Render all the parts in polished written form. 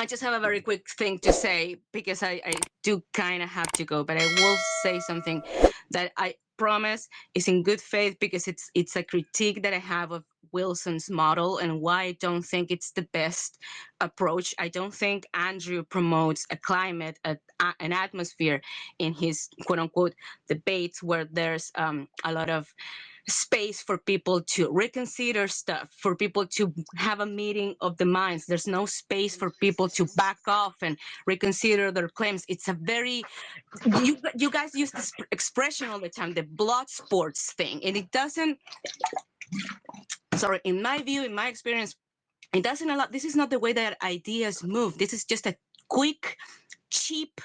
I just have a very quick thing to say because I do kind of have to go, but I will say something that I promise is in good faith because it's a critique that I have of Wilson's model and why I don't think it's the best approach. I don't think Andrew promotes a climate, an atmosphere in his quote unquote debates where there's a lot of space for people to reconsider stuff, for people to have a meeting of the minds. There's no space for people to back off and reconsider their claims. It's a very, you guys use this expression all the time, the blood sports thing, and it doesn't, sorry, in my view, in my experience, it doesn't allow, this is not the way that ideas move. This is just a quick, cheap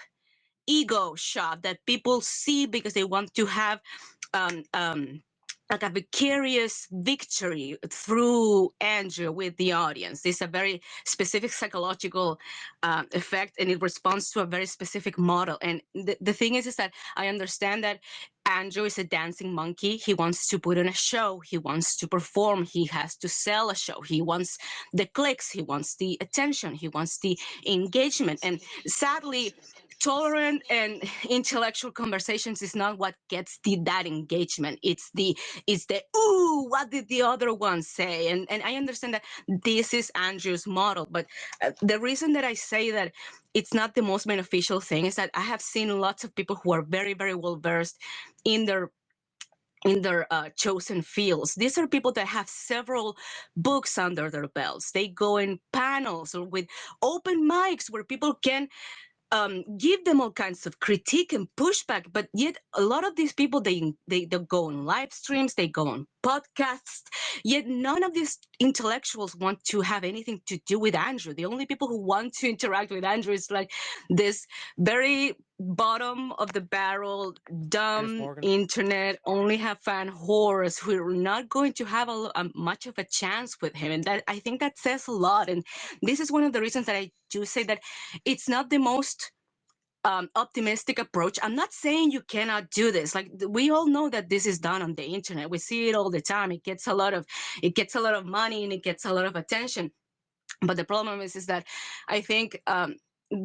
ego shot that people see because they want to have um, um, like a vicarious victory through Andrew with the audience. This is a very specific psychological effect, and it responds to a very specific model. And the thing is that I understand that Andrew is a dancing monkey. He wants to put on a show. He wants to perform. He has to sell a show. He wants the clicks. He wants the attention. He wants the engagement. And sadly, tolerant and intellectual conversations is not what gets that engagement. It's the ooh, what did the other one say? And I understand that this is Andrew's model, but the reason that I say that it's not the most beneficial thing is that I have seen lots of people who are very, very well versed in their chosen fields. These are people that have several books under their belts. They go in panels or with open mics where people can give them all kinds of critique and pushback, but yet a lot of these people they go on live streams, they go on podcasts, yet none of these intellectuals want to have anything to do with Andrew. The only people who want to interact with Andrew is like this very bottom of the barrel, dumb internet, only have fan whores who are not going to have much of a chance with him. And that, I think that says a lot. And this is one of the reasons that I do say that it's not the most optimistic approach. I'm not saying you cannot do this. Like, we all know that this is done on the internet. We see it all the time. It gets a lot of money and it gets a lot of attention. But the problem is that I think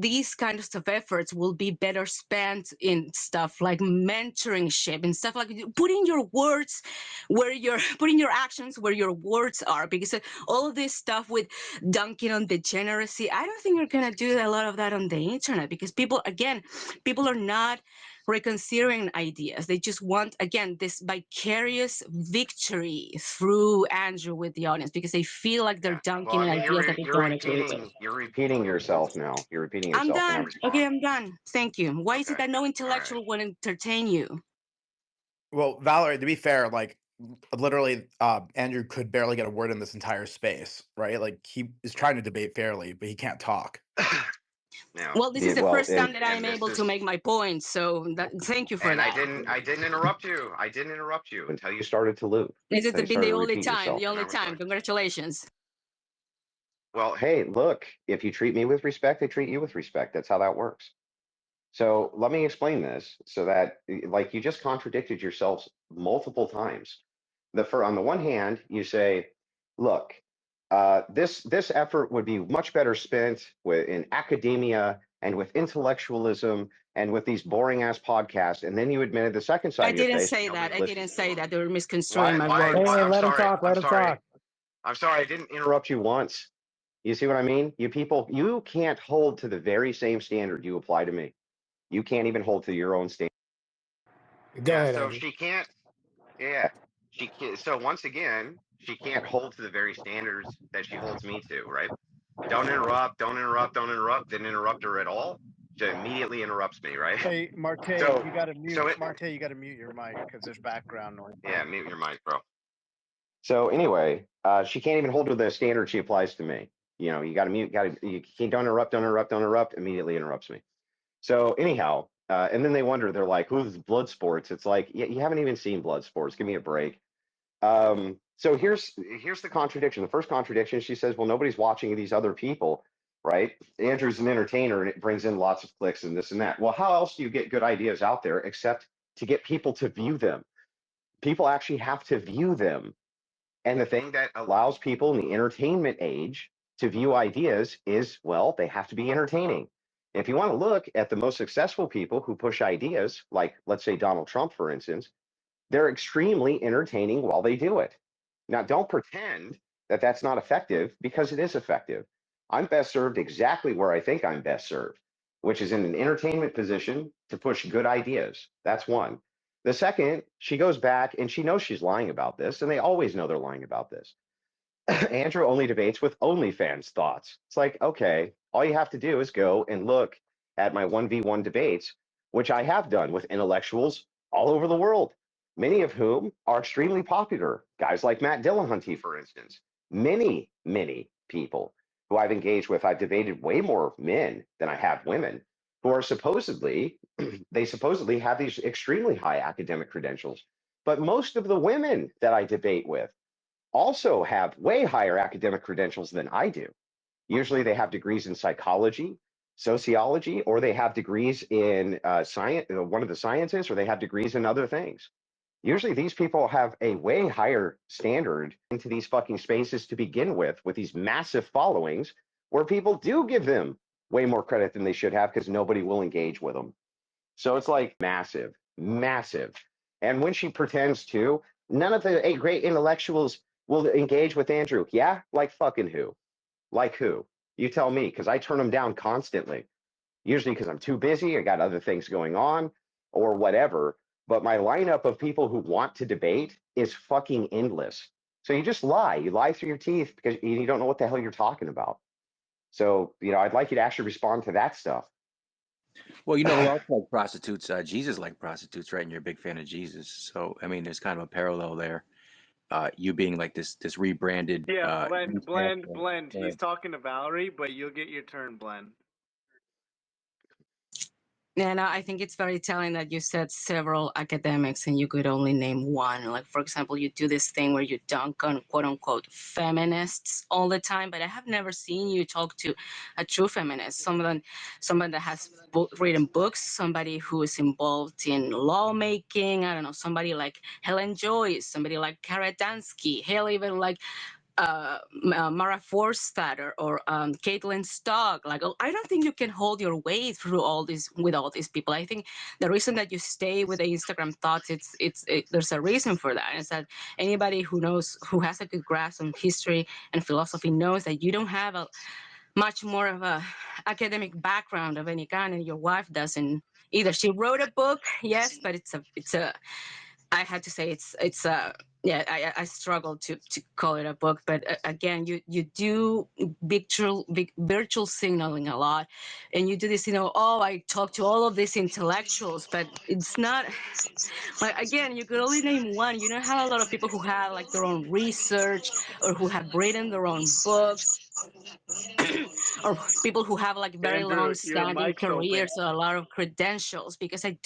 these kinds of efforts will be better spent in stuff like mentoringship and stuff like putting your words where you're putting your actions where your words are, because all of this stuff with dunking on degeneracy, I don't think you're going to do a lot of that on the internet, because people are not reconsidering ideas. They just want, again, this vicarious victory through Andrew with the audience, because they feel like they're dunking on ideas that they don't agree with. You're repeating yourself now. You're repeating yourself. I'm done. Okay, I'm done. Thank you. Why is it that no intellectual would entertain you? Well, Valerie, to be fair, like literally, Andrew could barely get a word in this entire space, right? Like, he is trying to debate fairly, but he can't talk. Well, this is the first time that I'm able to make my point, so thank you for that. I didn't interrupt you. I didn't interrupt you until you started to loop. This has been the only time. The only time. Congratulations. Well, hey, look, if you treat me with respect, I treat you with respect. That's how that works. So let me explain this so that, like, you just contradicted yourselves multiple times. On the one hand, you say, look, this effort would be much better spent in academia and with intellectualism and with these boring ass podcasts. And then you admitted the second side. I didn't say that. I didn't say that. They were misconstruing my words. Hey, let him talk. Let him talk. I'm sorry. I didn't interrupt you once. You see what I mean? You people, you can't hold to the very same standard you apply to me. You can't even hold to your own standard. Go ahead, so Andrew. she can't. Yeah, she can't. So once again, she can't hold to the very standards that she holds me to, right? Don't interrupt, don't interrupt, don't interrupt. Didn't interrupt her at all. She immediately interrupts me, right? Hey, Marte, you gotta mute. Marte, you gotta mute your mic because there's background noise. Yeah, mute your mic, bro. So anyway, she can't even hold to the standard she applies to me. You know, you gotta mute. You can't. Don't interrupt. Don't interrupt. Don't interrupt. Immediately interrupts me. So anyhow, and then they wonder. They're like, "Who's blood sports?" It's like, yeah, you haven't even seen blood sports. Give me a break. So here's the contradiction. The first contradiction, she says, well, nobody's watching these other people, right? Andrew's an entertainer and it brings in lots of clicks and this and that. Well, how else do you get good ideas out there except to get people to view them? People actually have to view them. And the thing that allows people in the entertainment age to view ideas is, well, they have to be entertaining. If you want to look at the most successful people who push ideas, like let's say Donald Trump, for instance, they're extremely entertaining while they do it. Now, don't pretend that that's not effective, because it is effective. I'm best served exactly where I think I'm best served, which is in an entertainment position to push good ideas. That's one. The second, she goes back and she knows she's lying about this, and they always know they're lying about this. Andrew only debates with OnlyFans thoughts. It's like, okay, all you have to do is go and look at my 1v1 debates, which I have done with intellectuals all over the world, many of whom are extremely popular. Guys like Matt Dillahunty, for instance. Many, many people who I've engaged with. I've debated way more men than I have women, who are supposedly, they supposedly have these extremely high academic credentials. But most of the women that I debate with also have way higher academic credentials than I do. Usually they have degrees in psychology, sociology, or they have degrees in science, one of the sciences, or they have degrees in other things. Usually these people have a way higher standard into these fucking spaces to begin with these massive followings where people do give them way more credit than they should have because nobody will engage with them. So it's like massive, massive. And when she pretends to, none of the eight great intellectuals will engage with Andrew. Yeah? Like fucking who? Like who? You tell me, because I turn them down constantly. Usually because I'm too busy, I got other things going on, or whatever. But my lineup of people who want to debate is fucking endless. So you just lie. You lie through your teeth because you don't know what the hell you're talking about. So, I'd like you to actually respond to that stuff. Well, who else like prostitutes? Jesus liked prostitutes, right? And you're a big fan of Jesus. So, I mean, there's kind of a parallel there. You being like this rebranded. Yeah, youth blend. pastor. He's talking to Valerie, but you'll get your turn, blend. And I think it's very telling that you said several academics and you could only name one. Like, for example, you do this thing where you dunk on quote unquote feminists all the time, but I have never seen you talk to a true feminist, someone that has written books, somebody who is involved in lawmaking. I don't know, somebody like Helen Joyce, somebody like Kara Dansky, hell, even like Mara Forstad or Caitlin Stock. Like, I don't think you can hold your way through all this with all these people. I think the reason that you stay with the Instagram thoughts, there's a reason for that. It's that anybody who has a good grasp on history and philosophy knows that you don't have a much more of a academic background of any kind, and your wife doesn't either. She wrote a book, yes, but it's a I had to say it's yeah, I struggle to call it a book, but again, you do virtual signaling a lot, and you do this, oh, I talk to all of these intellectuals, but it's not like, again, you could only name one. You don't have a lot of people who have like their own research or who have written their own books. Or people who have like very Andrew, long your standing mic's open. careers or a lot of credentials, because I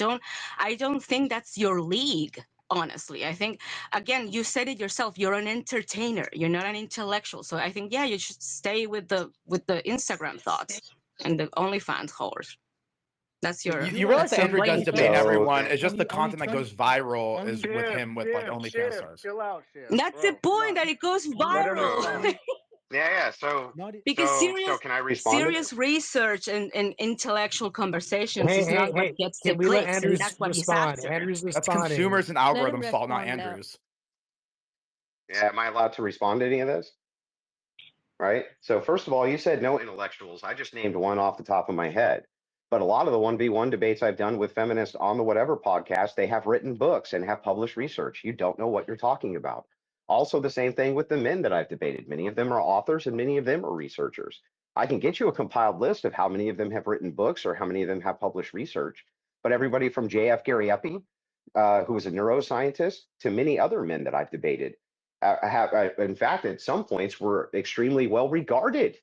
don't think that's your league, honestly. I think, again, you said it yourself, you're an entertainer, you're not an intellectual. So I think, yeah, you should stay with the Instagram thoughts and the OnlyFans whores. That's your You realize that Andrew does lane. debate So- everyone. It's just the Only content that 20 goes viral only- is with him with like OnlyFans stars. Chill out, Shiv. That's the point, that it goes Let him viral. respond. Yeah. So, Not Because so can I respond to serious this? research and intellectual conversations Hey, is not hey, what hey! gets the Can we let clicks, and Andrews that's what he's respond? after. Andrews That's responding. consumers and Let him algorithms' fault, not respond now. Andrew's. Yeah, am I allowed to respond to any of this? Right. So first of all, you said no intellectuals. I just named one off the top of my head. But a lot of the 1v1 debates I've done with feminists on the whatever podcast, they have written books and have published research. You don't know what you're talking about. Also, the same thing with the men that I've debated. Many of them are authors and many of them are researchers. I can get you a compiled list of how many of them have written books or how many of them have published research. But everybody from J.F. Gary Eppy, who is a neuroscientist, to many other men that I've debated, in fact, at some points, were extremely well regarded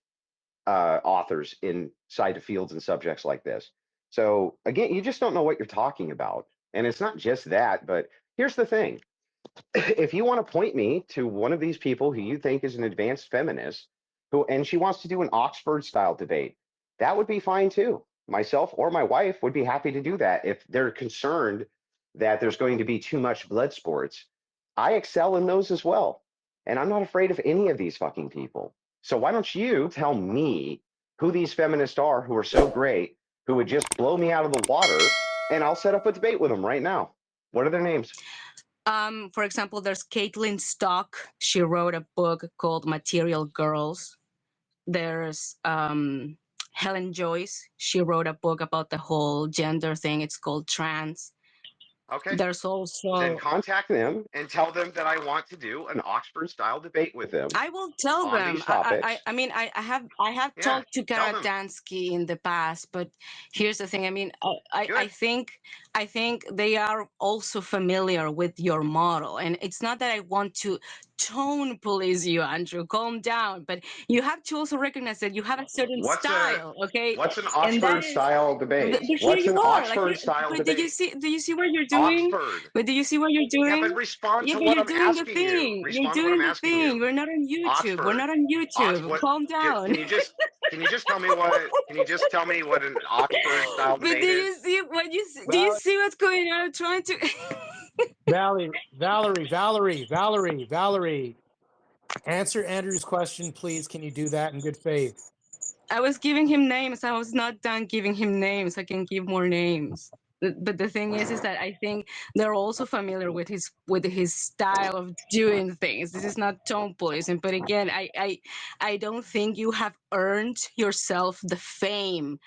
authors inside of fields and subjects like this. So again, you just don't know what you're talking about. And it's not just that, but here's the thing. If you want to point me to one of these people who you think is an advanced feminist, and she wants to do an Oxford style debate, that would be fine too. Myself or my wife would be happy to do that if they're concerned that there's going to be too much blood sports. I excel in those as well. And I'm not afraid of any of these fucking people. So why don't you tell me who these feminists are who are so great, who would just blow me out of the water, and I'll set up a debate with them right now. What are their names? For example, there's Caitlin Stock. She wrote a book called Material Girls. There's Helen Joyce. She wrote a book about the whole gender thing. It's called Trans. Okay. There's also... Then contact them and tell them that I want to do an Oxford-style debate with them. I will tell on them. these topics. I mean, I have talked to Karadansky in the past, but here's the thing. I mean, I think they are also familiar with your model, and it's not that I want to tone police you, Andrew. Calm down, but you have to also recognize that you have a certain style. Okay. What's an Oxford-style debate? What's an Oxford-style debate? Do you see what you're doing? Oxford. But do you see what you're doing? Yeah, but respond to but what you're I'm doing the asking thing. you. You're Respond to what doing I'm the asking thing. you. We're not on YouTube. Oxford. We're not on YouTube. Calm down. Can you just tell me what? Can you just tell me what an Oxford-style But debate do is? you see what you see? Do you see what's going on? I'm trying to. Valerie. Answer Andrew's question, please. Can you do that in good faith? I was giving him names. I was not done giving him names. I can give more names. But the thing is that I think they're also familiar with his style of doing things. This is not tone policing. But again, I don't think you have earned yourself the fame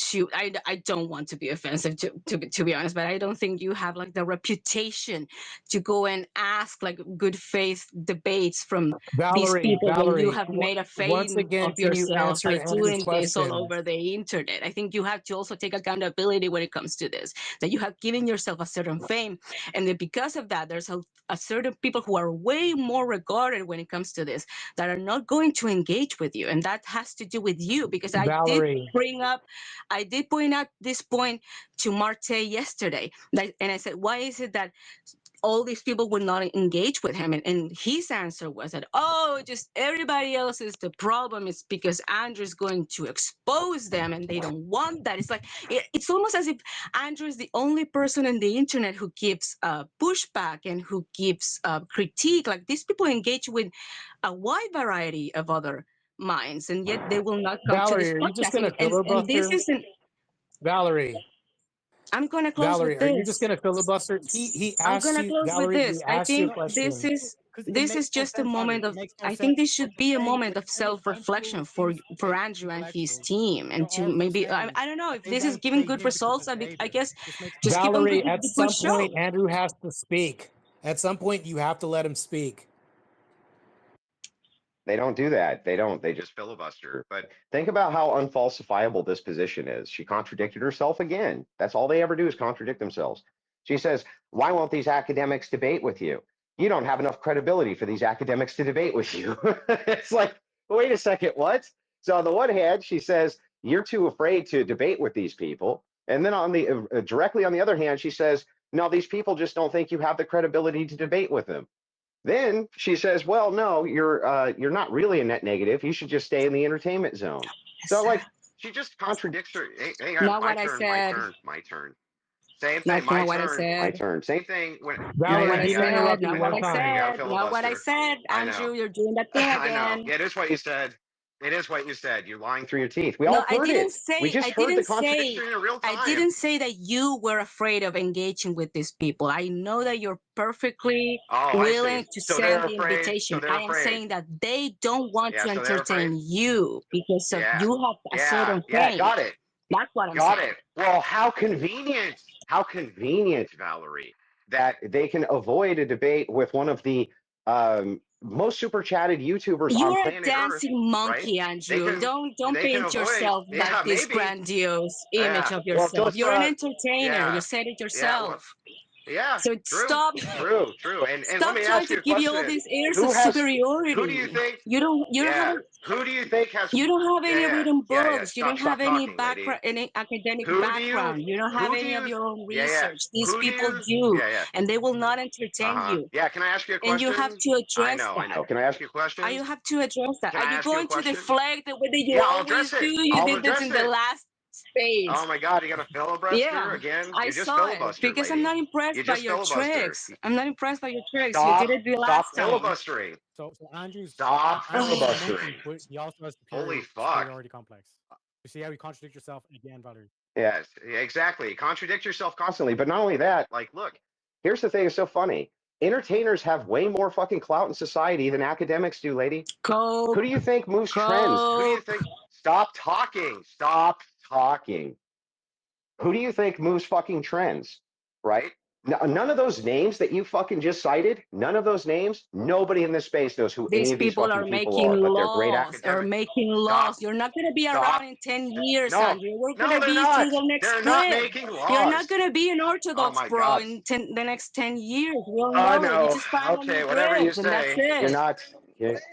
to I don't want to be offensive to be honest, but I don't think you have like the reputation to go and ask like good faith debates from these people when you have made a once fame again, of can you yourself answer by Andrew's doing this all question? over the internet. I think you have to also take accountability when it comes to this, that you have given yourself a certain fame, and that because of that there's a certain people who are way more regarded when it comes to this that are not going to engage with you, and that has to do with you, because I did point out this point to Marte yesterday, and I said, why is it that all these people would not engage with him? And his answer was that, oh, just everybody else is the problem. It's because Andrew's going to expose them and they don't want that. It's like, it's almost as if Andrew is the only person on the internet who gives pushback and who gives critique. Like, these people engage with a wide variety of other minds, and yet they will not come to this Valerie, are you just going to podcast. And this filibuster? isn't... Valerie. I'm going to close Valerie, with this. are you just going to filibuster? He I'm asked going to you, close with Valerie, this. he I asked you a think question. this is just a moment of... I think this should be a moment of self-reflection for Andrew and his team, and to maybe... I don't know if this is giving good results. I guess just keep on Valerie, the at good some show. point, Andrew has to speak. At some point, you have to let him speak. They don't do that. They don't. They just filibuster. But think about how unfalsifiable this position is. She contradicted herself again. That's all they ever do is contradict themselves. She says, why won't these academics debate with you? You don't have enough credibility for these academics to debate with you. It's like, wait a second, what? So on the one hand, she says, you're too afraid to debate with these people. And then on the directly on the other hand, she says, no, these people just don't think you have the credibility to debate with them. Then she says, well, no, you're not really a net negative. You should just stay in the entertainment zone. So like she just contradicts her. Hey, Not my what I turn, said. my turn. Same That's thing, not what I said. my turn. Same thing. Valerie, Not what I he said. interrupted Not you what one I time. said. Not what I said. Andrew, you're doing that thing I again. know. It is what you said. It is what you said. You're lying through your teeth. We No, all heard it. We just heard the say, contradiction in real time. I didn't say that you were afraid of engaging with these people. I know that you're perfectly willing to send the invitation. I am saying that they don't want to entertain you because of you have a certain thing. Got it. That's what I'm Got saying. it. Well, how convenient. How convenient, Valerie, that they can avoid a debate with one of the most super chatted YouTubers on You're a planet dancing Earth, monkey, right? Andrew. Don't paint yourself like this grandiose image of Well, yourself. You're an entertainer. yeah, You said it yeah, yourself. yeah, So true. And let stop me trying ask to you a give you all question. these airs of superiority. Who do you think? You don't have Who do you think has? you don't have any written books. You don't have any Talking, background, any academic Who do background. You don't have Who do any of you? your own Yeah, yeah. research. These Who do people you? do, Yeah, yeah. and they will not entertain you. Yeah, can I ask you a And question? you have to address that. I know. Can I ask you a question? You have to address that. Can Are I you ask you a going to question? deflect the way that you Yeah, I'll always address do? it. You I'll did this address in the it. last face. Oh my God, you got a filibuster Yeah, again? I You just saw it filibuster, because I'm lady. not You impressed by just your filibuster. tricks. I'm not impressed by your tricks. You did it the Stop last time. filibustering. So Andrew's Stop Andrew filibustering. mentioned, but he also has Holy fuck. superiority complex. You see how you contradict yourself again, Valerie? Yes, exactly. Contradict yourself constantly. But not only that, like, look, here's the thing that's so funny. Entertainers have way more fucking clout in society than academics do, lady. Cope, Who do you think moves trends? Who do you cope. think? Stop talking. Stop talking. Who do you think moves fucking trends? Right? None of those names that you fucking just cited, none of those names, nobody in this space knows who any These of these people fucking are people making are, but they're great laws, academics. laws. You're not going to be Stop. around in 10 years, No, Andrew. We're no, going to they're be not. to the next They're not clip. making laws. You're not going to be an Oh Orthodox my bro God. in the next 10 years. We all I know it. You know. just find a Okay, new whatever you grip, and that's say. You're it. not.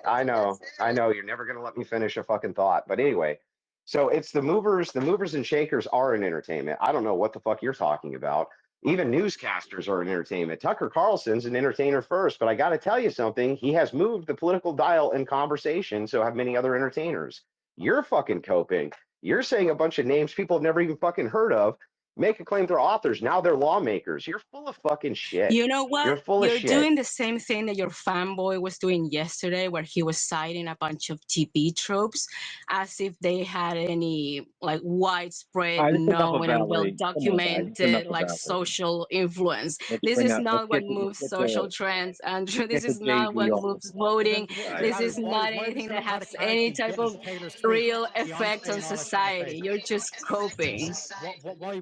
I know. I know. You're never gonna let me finish a fucking thought. But anyway, so it's the movers. The movers and shakers are an entertainment. I don't know what the fuck you're talking about. Even newscasters are an entertainment. Tucker Carlson's an entertainer first, but I got to tell you something. He has moved the political dial in conversation. So have many other entertainers. You're fucking coping. You're saying a bunch of names people have never even fucking heard of. Make a claim they're authors. Now they're lawmakers. You're full of fucking shit. You know what? You're full of You're shit. doing the same thing that your fanboy was doing yesterday, where he was citing a bunch of TV tropes as if they had any like widespread, This is enough of known, and well Valerie. Come on, guys. It's enough documented of like Valerie. social influence. Let's This bring is up. not what Let's moves get social to trends, Andrew. This get to is not Jay-Z what off moves the voting. This Valerie, is not why are these anything that has democratic any characters type getting of to Taylor Swift, real Beyonce, effect on and all that shit on society. stage? You're just coping.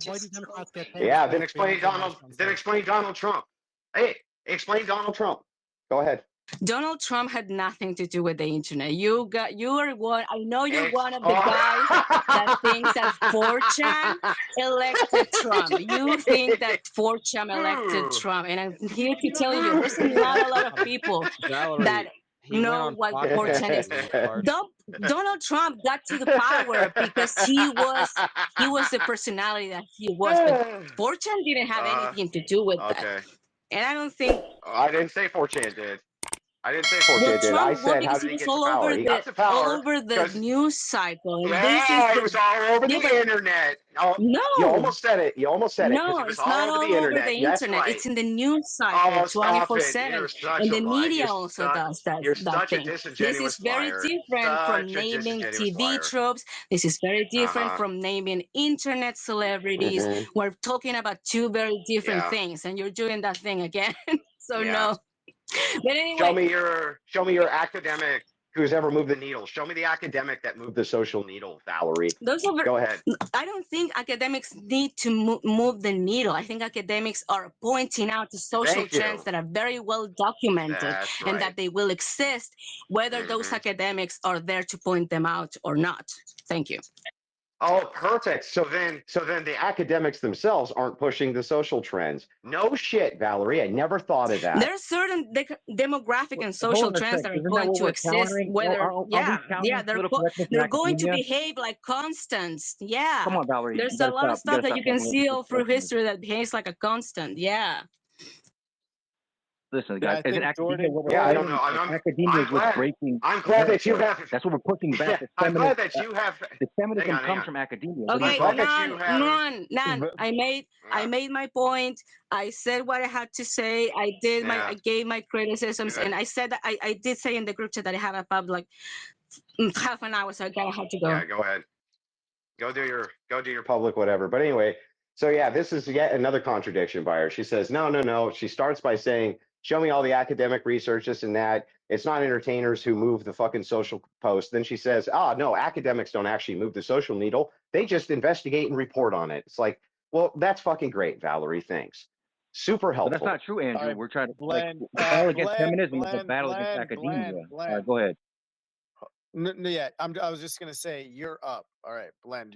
Why do Democrats get Taylor Yeah, Swift, then explain Beyonce, and all that Donald. shit on Then stage? explain Donald Trump. Hey, explain Donald Trump. Go ahead. Donald Trump had nothing to do with the internet. You are one. I know you're one of the guys that thinks that 4chan elected Trump. You think that 4chan elected Trump, and I'm here to tell you, there's not a lot of people that Valerie, he went know on what Fox 4chan is. News and Bart. Donald Trump got to the power because he was the personality that he was, but 4chan didn't have anything to do with that. Okay. And I don't think. I didn't say 4chan did. I didn't say 4chan Well, did. I Trump won said, how because did he he was get to power? He got to power all over the because, news cycle. And this is yeah, the, it was all over yeah, the but internet. Oh, you no, almost said it. You almost said it because no, it was it's all not over the all over the internet. That's internet. right. It's in the news cycle Oh, stop it. 24/7, You're such and a the liar. media also does You're that such a thing. This is disingenuous very liar. different from Such a naming disingenuous TV liar. tropes. This is very different Uh-huh. from naming internet celebrities. Mm-hmm. We're talking about two very different Yeah. things, and you're doing that thing again. So Yeah. no. But anyway, Show me your academic who's ever moved the needle. Show me the academic that moved the social needle, Valerie. those are Go ahead. I don't think academics need to move the needle. I think academics are pointing out the social Thank trends you. that are very well documented That's and right. that they will exist, whether those academics are there to point them out or not. Thank you. Oh, perfect. So then the academics themselves aren't pushing the social trends. No shit, Valerie. I never thought of that. There are certain demographic and Hold social on a trends sec. that are Isn't that going what to we're exist. countering? Whether Are we countering political correctness in they're going to academia? behave like constants. Yeah, Come on, Valerie. there's You a gotta lot of stop. You stuff gotta that stop you can talking about see political all through correctness. history that behaves like a constant. Yeah. Listen, Yeah, guys. I Isn't think academia Jordan. what we're Yeah, I fighting? don't know. Academia I'm is what's glad. breaking I'm glad that you America. have. That's what we're pushing back. Yeah, The I'm glad feminist. that you have. The feminism Hang comes on. from academia. What are you Okay, glad talking that about? you have. Nan, I Yeah. made my point. I said what I had to say. I gave my criticisms, Good. and I said that I did say in the group chat that I had a pub like half an hour, so I had to go. Yeah, go ahead. Go do your public whatever. But anyway, so yeah, this is yet another contradiction by her. She says, no. She starts by saying, show me all the academic research, this and that. It's not entertainers who move the fucking social post. Then she says, no, academics don't actually move the social needle. They just investigate and report on it. It's like, well, that's fucking great, Valerie. Thanks. Super helpful. But that's not true, Andrew. All right, We're trying to Blend, the battle against Blend, feminism is a Blend, battle against Blend, academia. Blend, All right, Blend. go ahead. Yeah, I was just gonna say you're up. All right, Blend.